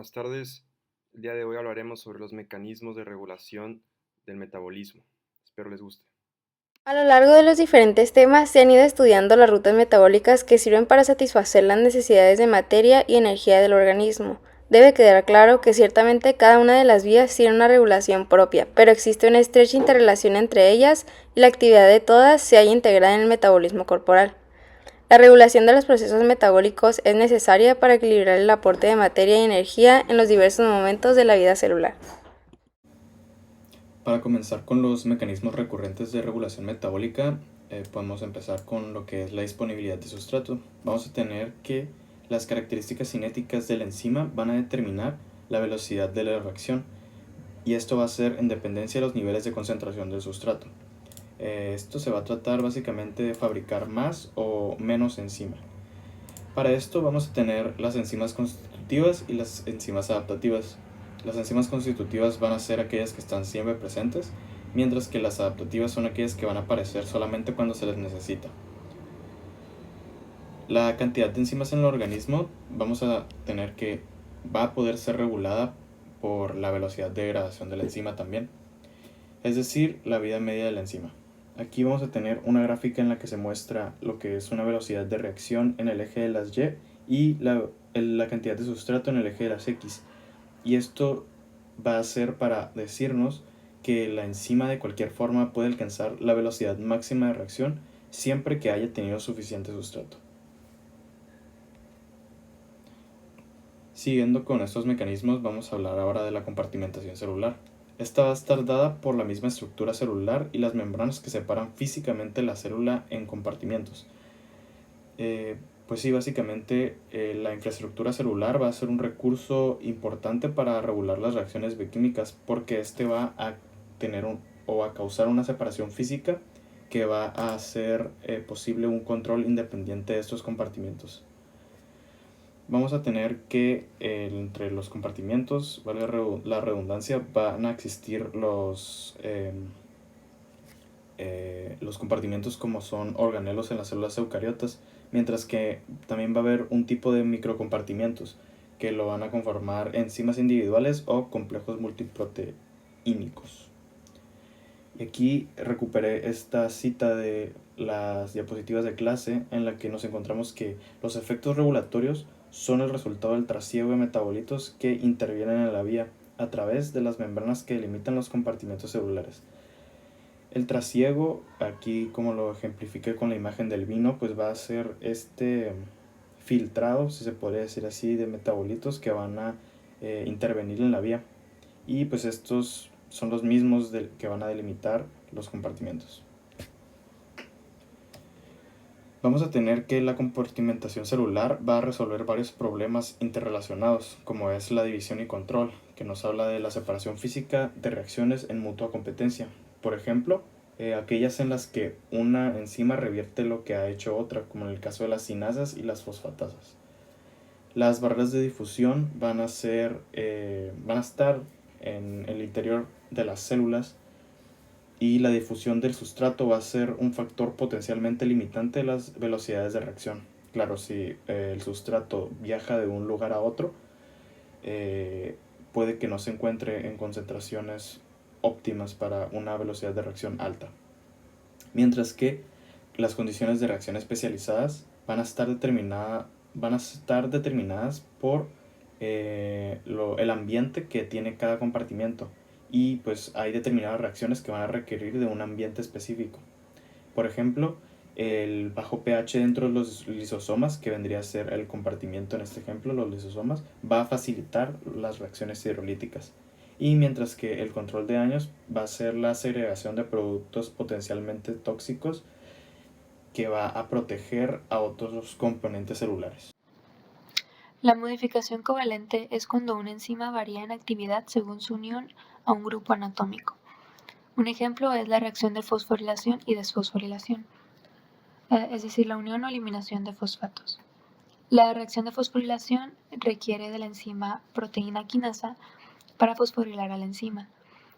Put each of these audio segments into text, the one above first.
Buenas tardes. El día de hoy hablaremos sobre los mecanismos de regulación del metabolismo. Espero les guste. A lo largo de los diferentes temas se han ido estudiando las rutas metabólicas que sirven para satisfacer las necesidades de materia y energía del organismo. Debe quedar claro que ciertamente cada una de las vías tiene una regulación propia, pero existe una estrecha interrelación entre ellas y la actividad de todas se halla integrada en el metabolismo corporal. La regulación de los procesos metabólicos es necesaria para equilibrar el aporte de materia y energía en los diversos momentos de la vida celular. Para comenzar con los mecanismos recurrentes de regulación metabólica, podemos empezar con lo que es la disponibilidad de sustrato. Vamos a tener que las características cinéticas de la enzima van a determinar la velocidad de la reacción, y esto va a ser en dependencia de los niveles de concentración del sustrato. Esto se va a tratar básicamente de fabricar más o menos enzima. Para esto vamos a tener las enzimas constitutivas y las enzimas adaptativas. Las enzimas constitutivas van a ser aquellas que están siempre presentes, mientras que las adaptativas son aquellas que van a aparecer solamente cuando se les necesita. La cantidad de enzimas en el organismo vamos a tener que va a poder ser regulada por la velocidad de degradación de la enzima también, es decir, la vida media de la enzima. Aquí vamos a tener una gráfica en la que se muestra lo que es una velocidad de reacción en el eje de las y la cantidad de sustrato en el eje de las X. Y esto va a ser para decirnos que la enzima de cualquier forma puede alcanzar la velocidad máxima de reacción siempre que haya tenido suficiente sustrato. Siguiendo con estos mecanismos, vamos a hablar ahora de la compartimentación celular. Esta va a estar dada por la misma estructura celular y las membranas que separan físicamente la célula en compartimientos. Pues sí, básicamente la infraestructura celular va a ser un recurso importante para regular las reacciones bioquímicas, porque este va a tener o a causar una separación física que va a hacer posible un control independiente de estos compartimientos. Vamos a tener que entre los compartimientos, valga la redundancia, van a existir los compartimientos como son organelos en las células eucariotas, mientras que también va a haber un tipo de microcompartimientos que lo van a conformar enzimas individuales o complejos multiproteínicos. Y aquí recuperé esta cita de las diapositivas de clase en la que nos encontramos que los efectos regulatorios son el resultado del trasiego de metabolitos que intervienen en la vía a través de las membranas que delimitan los compartimentos celulares. El trasiego, aquí como lo ejemplifiqué con la imagen del vino, pues va a ser este filtrado, si se podría decir así, de metabolitos que van a intervenir en la vía. Y pues estos son los mismos que van a delimitar los compartimentos. Vamos a tener que la compartimentación celular va a resolver varios problemas interrelacionados, como es la división y control, que nos habla de la separación física de reacciones en mutua competencia. Por ejemplo, aquellas en las que una enzima revierte lo que ha hecho otra, como en el caso de las cinasas y las fosfatasas. Las barreras de difusión van a estar en el interior de las células, y la difusión del sustrato va a ser un factor potencialmente limitante de las velocidades de reacción. Claro, si el sustrato viaja de un lugar a otro, puede que no se encuentre en concentraciones óptimas para una velocidad de reacción alta. Mientras que las condiciones de reacción especializadas van a estar determinadas por el ambiente que tiene cada compartimento, y pues hay determinadas reacciones que van a requerir de un ambiente específico. Por ejemplo, el bajo pH dentro de los lisosomas, que vendría a ser el compartimiento en este ejemplo, los lisosomas, va a facilitar las reacciones hidrolíticas. Y mientras que el control de daños va a ser la segregación de productos potencialmente tóxicos, que va a proteger a otros componentes celulares. La modificación covalente es cuando una enzima varía en actividad según su unión a un grupo anatómico. Un ejemplo es la reacción de fosforilación y desfosforilación, es decir, la unión o eliminación de fosfatos. La reacción de fosforilación requiere de la enzima proteína quinasa para fosforilar a la enzima,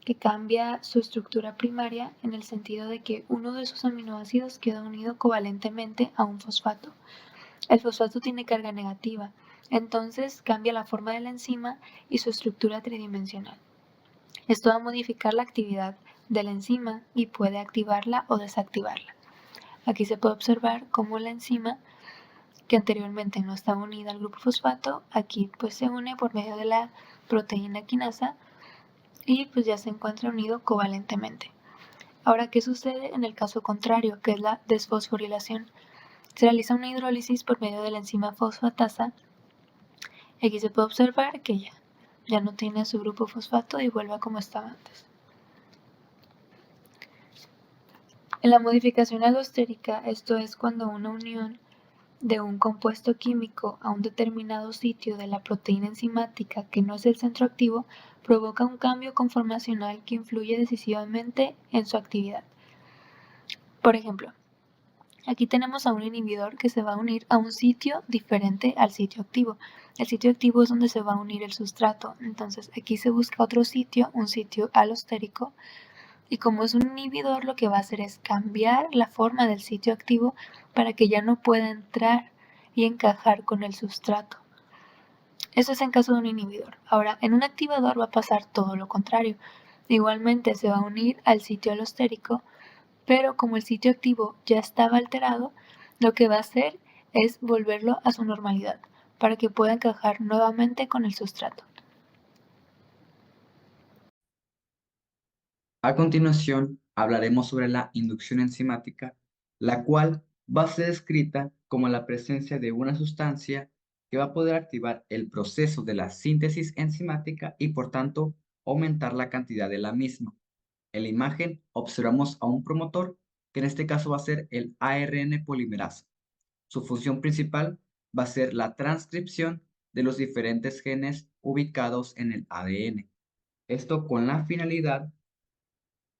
que cambia su estructura primaria en el sentido de que uno de sus aminoácidos queda unido covalentemente a un fosfato. El fosfato tiene carga negativa, entonces cambia la forma de la enzima y su estructura tridimensional. Esto va a modificar la actividad de la enzima y puede activarla o desactivarla. Aquí se puede observar cómo la enzima, que anteriormente no estaba unida al grupo fosfato, aquí pues se une por medio de la proteína quinasa y pues ya se encuentra unido covalentemente. Ahora, ¿qué sucede en el caso contrario, que es la desfosforilación? Se realiza una hidrólisis por medio de la enzima fosfatasa. Aquí se puede observar que ya no tiene su grupo fosfato y vuelve a como estaba antes. En la modificación alostérica, esto es cuando una unión de un compuesto químico a un determinado sitio de la proteína enzimática que no es el centro activo, provoca un cambio conformacional que influye decisivamente en su actividad. Por ejemplo, aquí tenemos a un inhibidor que se va a unir a un sitio diferente al sitio activo. El sitio activo es donde se va a unir el sustrato, entonces aquí se busca otro sitio, un sitio alostérico, y como es un inhibidor, lo que va a hacer es cambiar la forma del sitio activo para que ya no pueda entrar y encajar con el sustrato. Eso es en caso de un inhibidor. Ahora, en un activador va a pasar todo lo contrario. Igualmente se va a unir al sitio alostérico, pero como el sitio activo ya estaba alterado, lo que va a hacer es volverlo a su normalidad para que pueda encajar nuevamente con el sustrato. A continuación, hablaremos sobre la inducción enzimática, la cual va a ser descrita como la presencia de una sustancia que va a poder activar el proceso de la síntesis enzimática y, por tanto, aumentar la cantidad de la misma. En la imagen observamos a un promotor, que en este caso va a ser el ARN polimerasa. Su función principal va a ser la transcripción de los diferentes genes ubicados en el ADN. Esto con la finalidad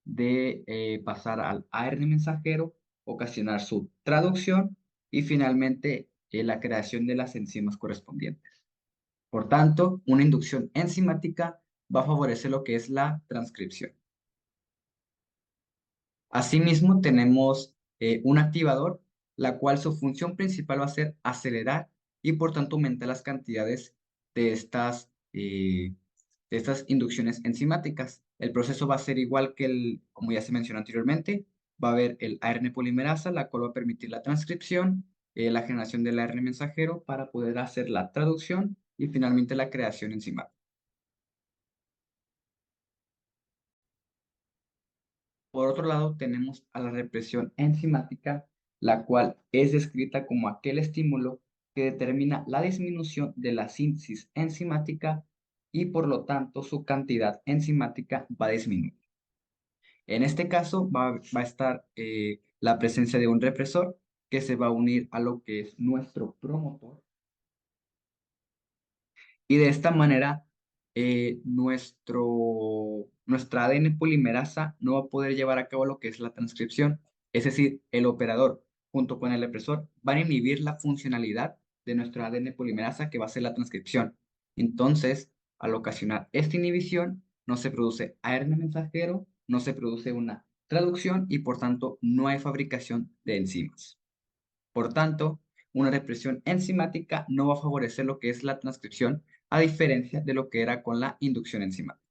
de pasar al ARN mensajero, ocasionar su traducción y finalmente la creación de las enzimas correspondientes. Por tanto, una inducción enzimática va a favorecer lo que es la transcripción. Asimismo, tenemos un activador, la cual su función principal va a ser acelerar y por tanto aumentar las cantidades de estas inducciones enzimáticas. El proceso va a ser igual que como ya se mencionó anteriormente, va a haber el ARN polimerasa, la cual va a permitir la transcripción, la generación del ARN mensajero para poder hacer la traducción y finalmente la creación enzimática. Por otro lado, tenemos a la represión enzimática, la cual es descrita como aquel estímulo que determina la disminución de la síntesis enzimática y por lo tanto su cantidad enzimática va a disminuir. En este caso va a estar la presencia de un represor que se va a unir a lo que es nuestro promotor y de esta manera nuestra ADN polimerasa no va a poder llevar a cabo lo que es la transcripción. Es decir, el operador junto con el represor van a inhibir la funcionalidad de nuestra ADN polimerasa que va a ser la transcripción. Entonces, al ocasionar esta inhibición, no se produce ARN mensajero, no se produce una traducción y por tanto no hay fabricación de enzimas. Por tanto, una represión enzimática no va a favorecer lo que es la transcripción, a diferencia de lo que era con la inducción enzimática.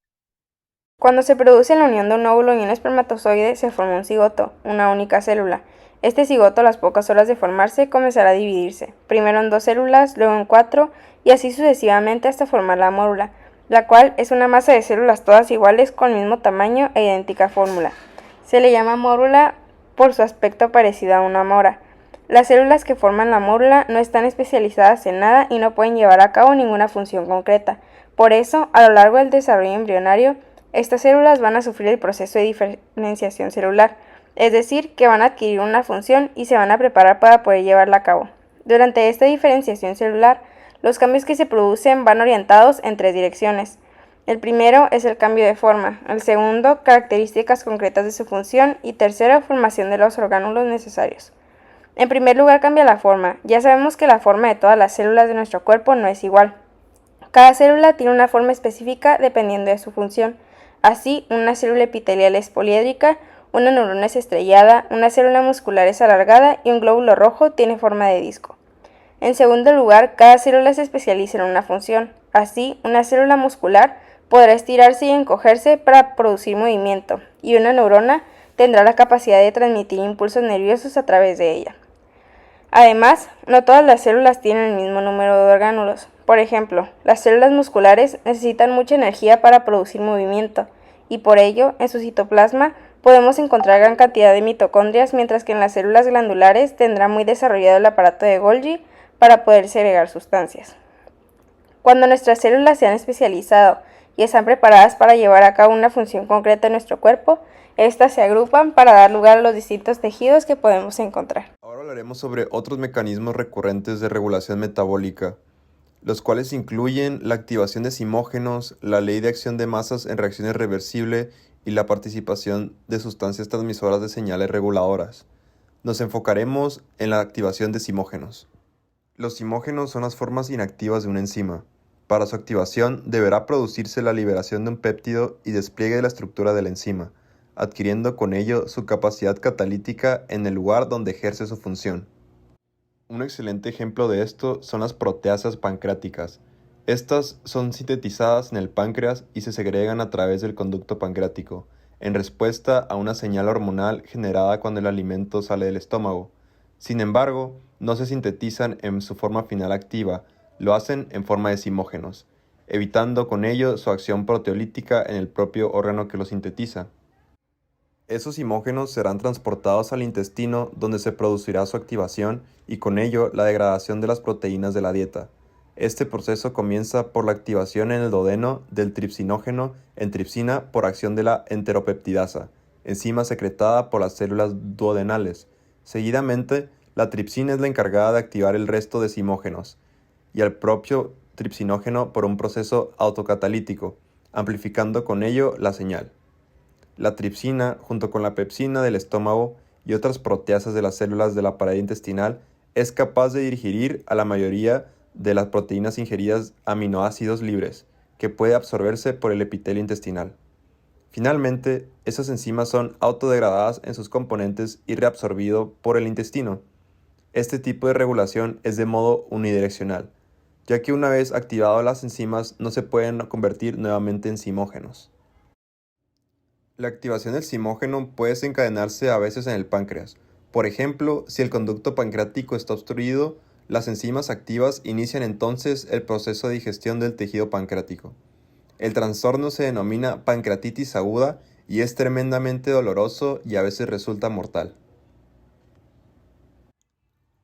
Cuando se produce la unión de un óvulo y un espermatozoide, se forma un cigoto, una única célula. Este cigoto, a las pocas horas de formarse, comenzará a dividirse, primero en 2 células, luego en 4, y así sucesivamente hasta formar la mórula, la cual es una masa de células todas iguales con el mismo tamaño e idéntica fórmula. Se le llama mórula por su aspecto parecido a una mora. Las células que forman la mórula no están especializadas en nada y no pueden llevar a cabo ninguna función concreta. Por eso, a lo largo del desarrollo embrionario, estas células van a sufrir el proceso de diferenciación celular, es decir, que van a adquirir una función y se van a preparar para poder llevarla a cabo. Durante esta diferenciación celular, los cambios que se producen van orientados en 3 direcciones. El primero es el cambio de forma, el segundo, características concretas de su función y tercero, formación de los orgánulos necesarios. En primer lugar, cambia la forma. Ya sabemos que la forma de todas las células de nuestro cuerpo no es igual. Cada célula tiene una forma específica dependiendo de su función. Así, una célula epitelial es poliédrica, una neurona es estrellada, una célula muscular es alargada y un glóbulo rojo tiene forma de disco. En segundo lugar, cada célula se especializa en una función. Así, una célula muscular podrá estirarse y encogerse para producir movimiento, y una neurona tendrá la capacidad de transmitir impulsos nerviosos a través de ella. Además, no todas las células tienen el mismo número de orgánulos. Por ejemplo, las células musculares necesitan mucha energía para producir movimiento, y por ello, en su citoplasma podemos encontrar gran cantidad de mitocondrias, mientras que en las células glandulares tendrá muy desarrollado el aparato de Golgi para poder segregar sustancias. Cuando nuestras células se han especializado y están preparadas para llevar a cabo una función concreta en nuestro cuerpo, estas se agrupan para dar lugar a los distintos tejidos que podemos encontrar. Ahora hablaremos sobre otros mecanismos recurrentes de regulación metabólica, los cuales incluyen la activación de zimógenos, la ley de acción de masas en reacciones reversibles y la participación de sustancias transmisoras de señales reguladoras. Nos enfocaremos en la activación de zimógenos. Los zimógenos son las formas inactivas de una enzima. Para su activación deberá producirse la liberación de un péptido y despliegue de la estructura de la enzima, adquiriendo con ello su capacidad catalítica en el lugar donde ejerce su función. Un excelente ejemplo de esto son las proteasas pancreáticas. Estas son sintetizadas en el páncreas y se segregan a través del conducto pancreático, en respuesta a una señal hormonal generada cuando el alimento sale del estómago. Sin embargo, no se sintetizan en su forma final activa, lo hacen en forma de zimógenos, evitando con ello su acción proteolítica en el propio órgano que lo sintetiza. Esos zimógenos serán transportados al intestino, donde se producirá su activación y con ello la degradación de las proteínas de la dieta. Este proceso comienza por la activación en el duodeno del tripsinógeno en tripsina por acción de la enteropeptidasa, enzima secretada por las células duodenales. Seguidamente, la tripsina es la encargada de activar el resto de zimógenos y al propio tripsinógeno por un proceso autocatalítico, amplificando con ello la señal. La tripsina, junto con la pepsina del estómago y otras proteasas de las células de la pared intestinal, es capaz de digerir a la mayoría de las proteínas ingeridas aminoácidos libres, que puede absorberse por el epitelio intestinal. Finalmente, esas enzimas son autodegradadas en sus componentes y reabsorbido por el intestino. Este tipo de regulación es de modo unidireccional, ya que una vez activadas las enzimas no se pueden convertir nuevamente en zimógenos. La activación del zimógeno puede desencadenarse a veces en el páncreas. Por ejemplo, si el conducto pancreático está obstruido, las enzimas activas inician entonces el proceso de digestión del tejido pancreático. El trastorno se denomina pancreatitis aguda y es tremendamente doloroso y a veces resulta mortal.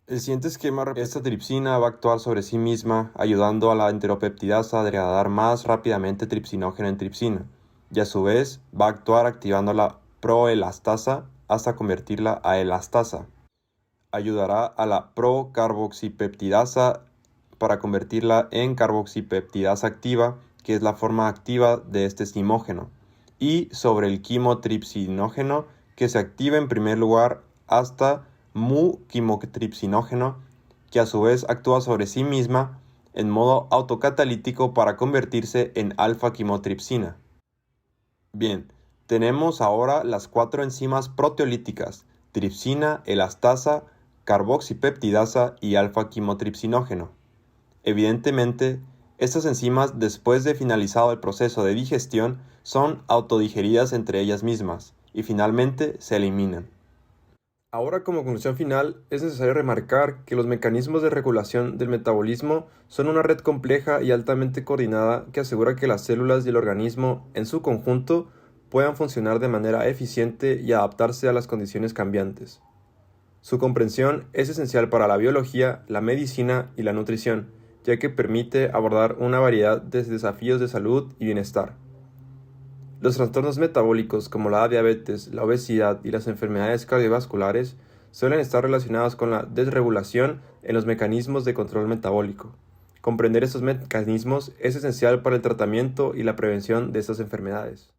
El siguiente esquema, esta tripsina va a actuar sobre sí misma, ayudando a la enteropeptidasa a degradar más rápidamente tripsinógeno en tripsina, y a su vez va a actuar activando la proelastasa hasta convertirla a elastasa. Ayudará a la procarboxipeptidasa para convertirla en carboxipeptidasa activa, que es la forma activa de este zimógeno, y sobre el quimotripsinógeno, que se activa en primer lugar hasta mu-quimotripsinógeno, que a su vez actúa sobre sí misma en modo autocatalítico para convertirse en alfa-quimotripsina. Bien, tenemos ahora las 4 enzimas proteolíticas: tripsina, elastasa, carboxipeptidasa y alfa-quimotripsinógeno. Evidentemente, estas enzimas, después de finalizado el proceso de digestión, son autodigeridas entre ellas mismas y finalmente se eliminan. Ahora, como conclusión final, es necesario remarcar que los mecanismos de regulación del metabolismo son una red compleja y altamente coordinada que asegura que las células y el organismo, en su conjunto, puedan funcionar de manera eficiente y adaptarse a las condiciones cambiantes. Su comprensión es esencial para la biología, la medicina y la nutrición, ya que permite abordar una variedad de desafíos de salud y bienestar. Los trastornos metabólicos como la diabetes, la obesidad y las enfermedades cardiovasculares suelen estar relacionados con la desregulación en los mecanismos de control metabólico. Comprender estos mecanismos es esencial para el tratamiento y la prevención de estas enfermedades.